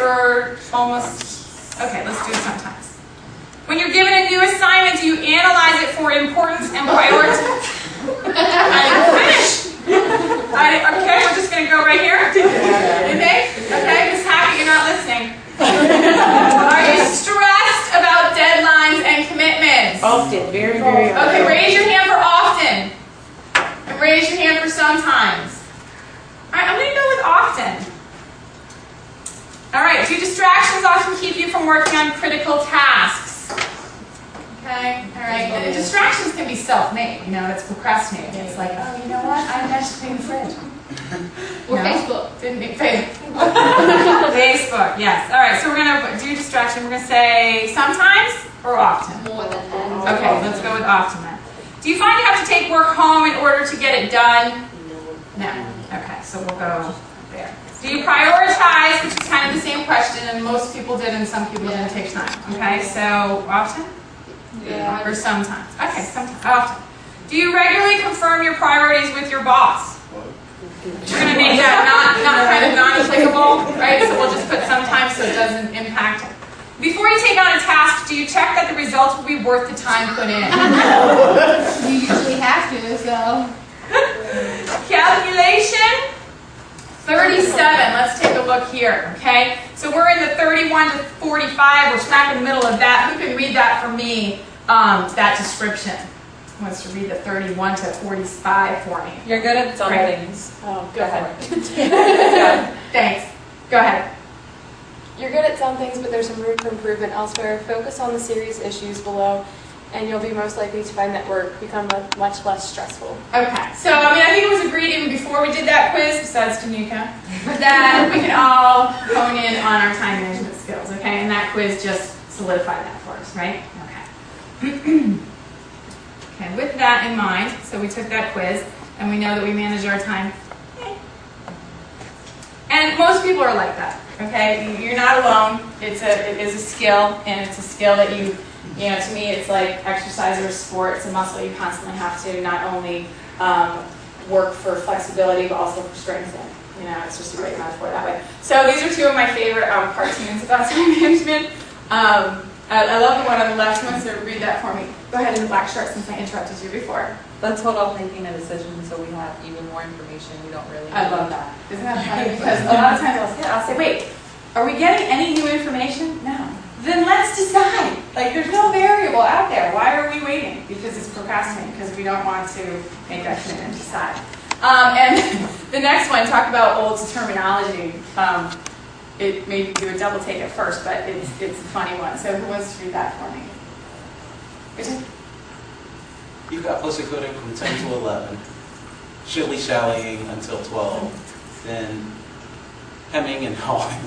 or almost? Okay, let's do it sometimes. When you're given a new assignment, do you analyze it for importance and priority? Finish. Okay, we're just going to go right here. Okay? Okay, Miss Happy, you're not listening. Are you stressed about deadlines and commitments? Often, very, very often. Okay, raise your hand for often. And raise your hand for sometimes. Alright, I'm going to go with often. Alright, do distractions often keep you from working on critical tasks? Okay, alright. And distractions can be self-made, you know, it's procrastinating. It's like, oh, you know what? I meant to clean the fridge. Or No? Facebook. Didn't be Facebook, yes. Alright, so we're going to do distraction. We're going to say sometimes or often? More than Okay, let's go with often then. Do you find you have to take work home in order to get it done? No. Okay, so we'll go there. Do you prioritize, which is kind of the same question, and most people did and some people didn't take time. Okay, so often? Yeah. Or sometimes? Okay, sometimes. Often. Do you regularly confirm your priorities with your boss? We're going to make that not kind of non-applicable, right? So we'll just put sometimes so it doesn't impact it. Before you take on a task, do you check that the results will be worth the time put in? You usually have to, so. Calculation. 37, let's take a look here, okay? So we're in the 31 to 45, we're smack in the middle of that. Who can read that for me, that description? Who wants to read the 31 to 45 for me? You're good at some Right. things. Oh, go ahead. Good. Thanks. Go ahead. You're good at some things, but there's some room for improvement elsewhere. Focus on the serious issues below, and you'll be most likely to find that work become much less stressful. Okay, so I mean, I think it was agreed even before we did that quiz, besides Tanika, that we can all hone in on our time management skills, okay? And that quiz just solidified that for us, right? Okay. Okay, with that in mind, so we took that quiz, and we know that we manage our time. And most people are like that, okay? You're not alone. It is a skill, and it's a skill that you know, to me, it's like exercise or sport. It's a muscle you constantly have to not only work for flexibility, but also for strength. You know, it's just a great metaphor that way. So these are two of my favorite cartoons about time management. I love the one on the left. Who wants to read that for me? Go ahead in the black shirt since I interrupted you before. Let's hold off making a decision so we have even more information we don't really I love that. Isn't that funny? Because a lot of times I'll say, wait, are we getting any new information? No. Then let's decide. Like, there's no variable out there. Why are we waiting? Because it's procrastinating, because we don't want to make that commitment and decide. And the next one, talk about old terminology. It made me do a double take at first, but it's a funny one. So who wants to read that for me? Richard? You've got pussyfooting from 10 to 11, shilly-shallying until 12, then hemming and hawing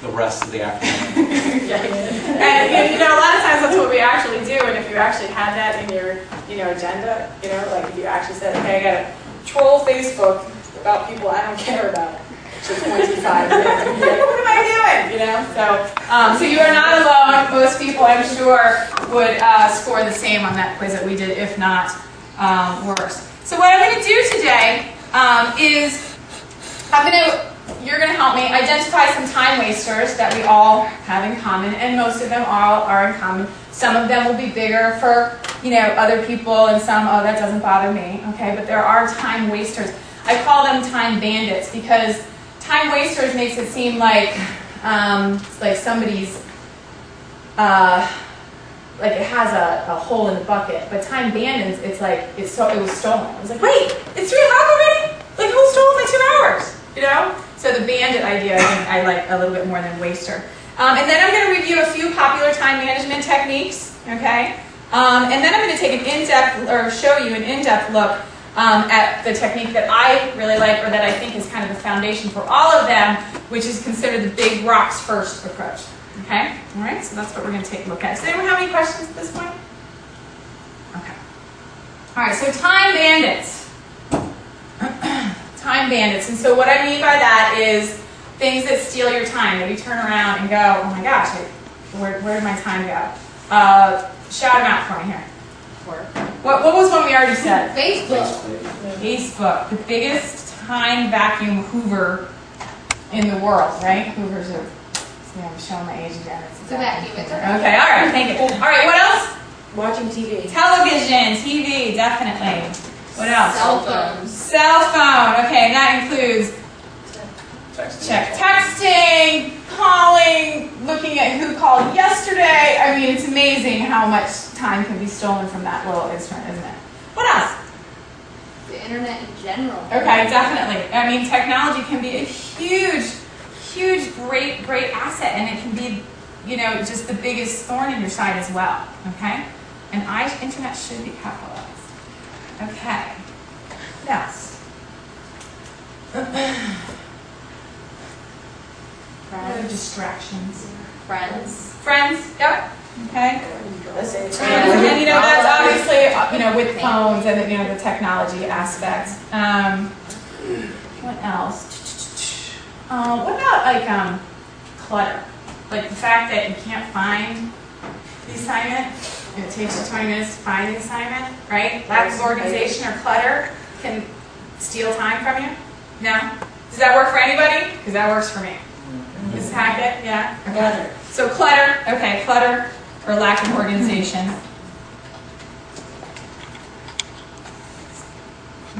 the rest of the afternoon. And you know, a lot of times that's what we actually do. And if you actually had that in your agenda, you know, like if you actually said, okay, I got to troll Facebook about people I don't care about, which is 25 minutes. What am I doing? You know, so you are not alone. Most people, I'm sure, would score the same on that quiz that we did, if not worse. So what I'm going to do today is you're going to help me identify some time wasters that we all have in common, and most of them all are in common. Some of them will be bigger for, you know, other people, and some, oh, that doesn't bother me, okay? But there are time wasters. I call them time bandits because time wasters makes it seem like somebody's, like it has a hole in the bucket. But time bandits, it's like it was stolen. It was like, wait, it's 3 o'clock already? Like, who stole my 2 hours? You know? So the bandit idea I like a little bit more than waster. And then I'm going to review a few popular time management techniques, okay? And then I'm going to take an in-depth, or show you an in-depth look at the technique that I really like, or that I think is kind of the foundation for all of them, which is considered the big rocks first approach. Okay? All right, so that's what we're going to take a look at. Does anyone have any questions at this point? Okay. All right, so time bandits. Time bandits. And so what I mean by that is things that steal your time, that you turn around and go, oh my gosh, where did my time go? Shout them out for me here. What was one we already said? Facebook. Facebook. The biggest time vacuum hoover in the world, right? Hoovers are See, I'm showing my age again. It's a vacuum. It's okay. Okay, all right, thank you. All right, what else? Watching TV. Television, TV, definitely. What else? Cell phones. Cell phone. Okay, that includes texting, calling, looking at who called yesterday. I mean, it's amazing how much time can be stolen from that little instrument, isn't it? What else? The internet in general. Okay, definitely. I mean, technology can be a huge, great asset, and it can be, just the biggest thorn in your side as well. Okay, and internet should be capitalized. Okay. What else? Other distractions. Friends. Yep. Okay. And that's obviously with phones and the technology aspect. What else? What about clutter? Like the fact that you can't find the assignment. It takes you 20 minutes to find the assignment, right? Lack of organization or clutter can steal time from you. No? Does that work for anybody? Because that works for me. This packet, yeah? Okay. So clutter, okay, clutter or lack of organization.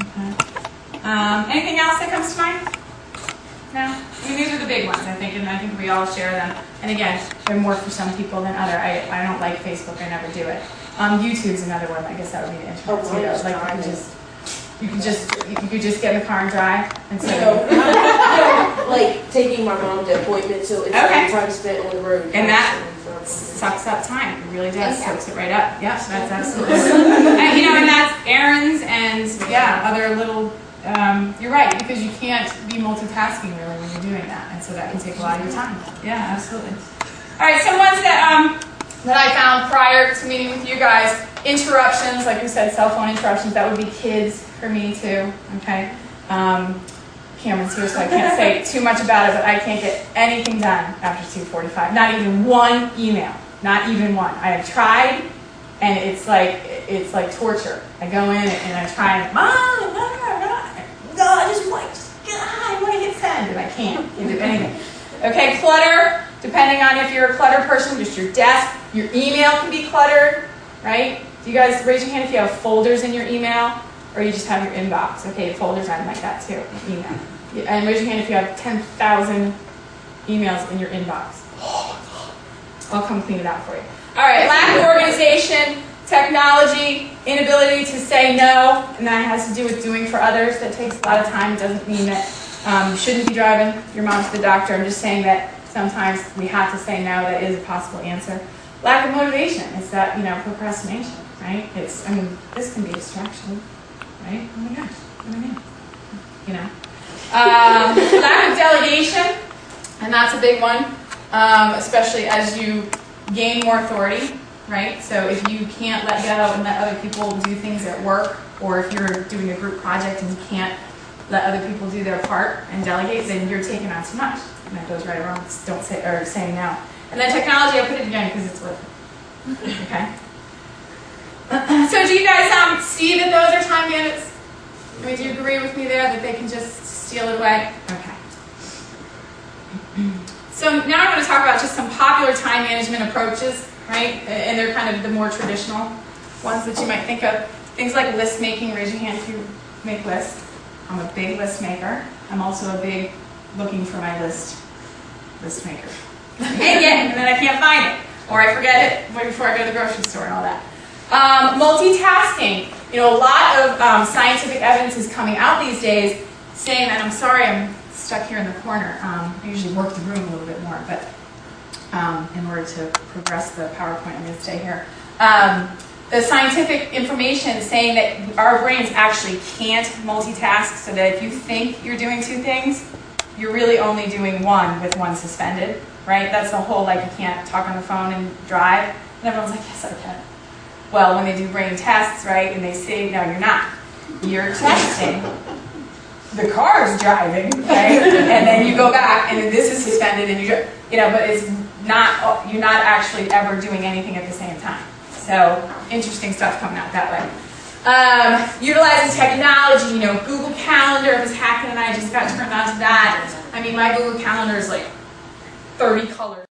Okay. Anything else that comes to mind? No? I mean, these are the big ones, I think, and I think we all share them. And again, they're more for some people than other. I don't like Facebook, I never do it. YouTube's another one, I guess that would be the internet too. Like you could just get in the car and drive and like taking my mom to appointments, so it's okay. time spent on the road. And that sucks up time. It really does. Soaks it right up. Yes, that's absolutely. And that's errands and other little. You're right, because you can't be multitasking really when you're doing that, and so that can take a lot of your time. Yeah, absolutely. All right, some ones that I found prior to meeting with you guys. Interruptions, like we said, cell phone interruptions. That would be kids for me too. Okay. Cameron's here, so I can't say too much about it, but I can't get anything done after 2:45. Not even one email. Not even one. I have tried, and it's like torture. I go in and I try and I want to hit send, and I can't do anything. Okay, clutter. Depending on if you're a cluttered person, just your desk, your email can be cluttered, right? Do you guys raise your hand if you have folders in your email, or you just have your inbox? Okay, folders, I'm like that too. Email. And raise your hand if you have 10,000 emails in your inbox. I'll come clean it out for you. All right, lack of organization, technology, inability to say no, and that has to do with doing for others. That takes a lot of time. It doesn't mean that you shouldn't be driving your mom to the doctor. I'm just saying that sometimes we have to say no. That is a possible answer. Lack of motivation is that, procrastination, right? This can be a distraction, right? Oh my gosh, what do I mean? Lack of delegation, and that's a big one, especially as you gain more authority, right? So if you can't let go and let other people do things at work, or if you're doing a group project and you can't let other people do their part and delegate, then you're taking on too much. And that goes right around saying no. And then technology, I put it again because it's worth it. Okay. So do you guys see that those are time bandits? I mean, do you agree with me there that they can just steal it away? Okay. So now I'm going to talk about just some popular time management approaches, right? And they're kind of the more traditional ones that you might think of. Things like list making. Raise your hand if you make lists. I'm a big list maker. I'm also a big looking for my list maker. And then I can't find it, or I forget it before I go to the grocery store and all that. Multitasking. A lot of scientific evidence is coming out these days saying that, I'm sorry, I'm stuck here in the corner. I usually work the room a little bit more, but in order to progress the PowerPoint, I'm going to stay here. The scientific information saying that our brains actually can't multitask, so that if you think you're doing two things, you're really only doing one with one suspended, right? That's the whole, you can't talk on the phone and drive. And everyone's like, yes, I can. Well, when they do brain tests, right, and they say, no, you're not. You're testing. The car's driving, right? And then you go back, and this is suspended, and but it's not, you're not actually ever doing anything at the same time. So, interesting stuff coming out that way. Utilizing technology, Google Calendar was hacking, and I just got turned on to that. I mean, my Google Calendar is like 30 colors.